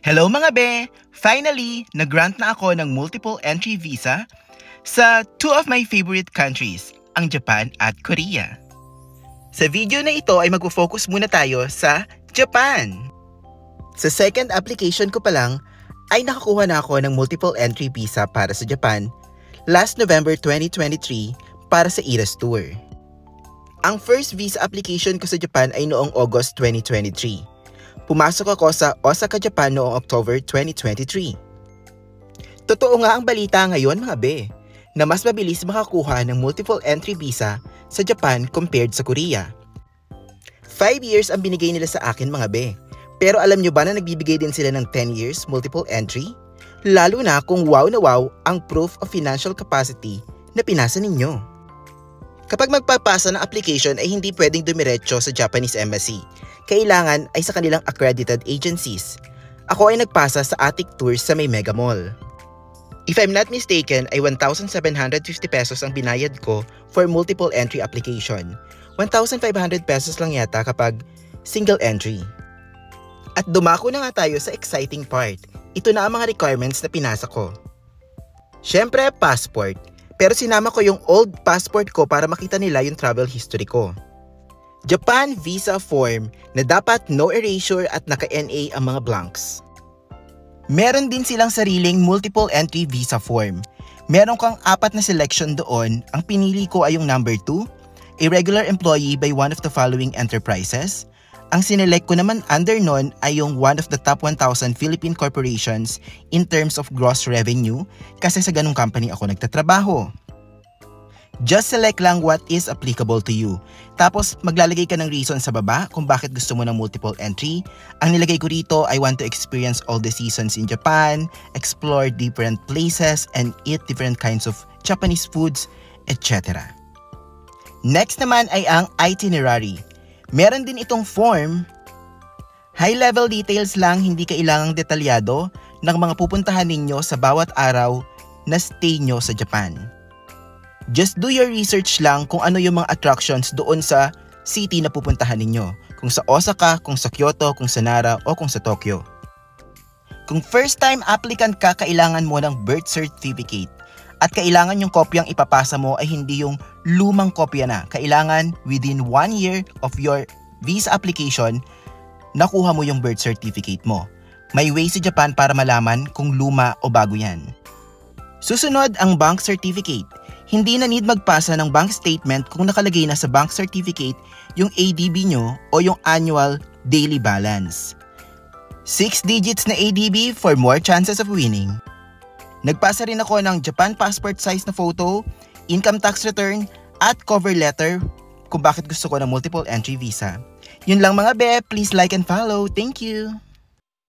Hello mga be! Finally, nag-grant na ako ng multiple entry visa sa two of my favorite countries, ang Japan at Korea. Sa video na ito ay mag-focus muna tayo sa Japan. Sa second application ko pa lang ay nakakuha na ako ng multiple entry visa para sa Japan last November 2023 para sa Eras Tour. Ang first visa application ko sa Japan ay noong August 2023. Pumasok ako sa Osaka, Japan noong October 2023. Totoo nga ang balita ngayon mga be, na mas mabilis makakuha ng multiple entry visa sa Japan compared sa Korea. 5 years ang binigay nila sa akin mga be, pero alam nyo ba na nagbibigay din sila ng 10 years multiple entry? Lalo na kung wow na wow ang proof of financial capacity na pinasa ninyo. Kapag magpapasa ng application ay hindi pwedeng dumiretso sa Japanese Embassy. Kailangan ay sa kanilang accredited agencies. Ako ay nagpasa sa Attic Tours sa may Mega Mall. If I'm not mistaken ay 1,750 pesos ang binayad ko for multiple entry application. 1,500 pesos lang yata kapag single entry. At dumako na nga tayo sa exciting part. Ito na ang mga requirements na pinasa ko. Syempre passport, pero sinama ko yung old passport ko para makita nila yung travel history ko. Japan visa form na dapat no erasure at naka-NA ang mga blanks. Meron din silang sariling multiple entry visa form. Meron kang 4 na selection doon. Ang pinili ko ay yung number 2, a regular employee by one of the following enterprises. Ang sinelect ko naman under nun ay yung one of the top 1,000 Philippine corporations in terms of gross revenue kasi sa ganung company ako nagtatrabaho. Just select lang what is applicable to you. Tapos maglalagay ka ng reason sa baba kung bakit gusto mo ng multiple entry. Ang nilagay ko rito, I want to experience all the seasons in Japan, explore different places, and eat different kinds of Japanese foods, etc. Next naman ay ang itinerary. Meron din itong form. High-level details lang, hindi kailangang detalyado ng mga pupuntahan ninyo sa bawat araw na stay nyo sa Japan. Just do your research lang kung ano yung mga attractions doon sa city na pupuntahan ninyo. Kung sa Osaka, kung sa Kyoto, kung sa Nara, o kung sa Tokyo. Kung first time applicant ka, kailangan mo ng birth certificate. At kailangan yung kopyang ipapasa mo ay hindi yung lumang kopya na. Kailangan within 1 year of your visa application, nakuha mo yung birth certificate mo. May way sa Japan para malaman kung luma o bago yan. Susunod ang bank certificate. Hindi na need magpasa ng bank statement kung nakalagay na sa bank certificate yung ADB nyo o yung annual daily balance. 6 digits na ADB for more chances of winning. Nagpasa rin ako ng Japan passport size na photo, income tax return, at cover letter kung bakit gusto ko ng multiple entry visa. Yun lang mga be, please like and follow. Thank you!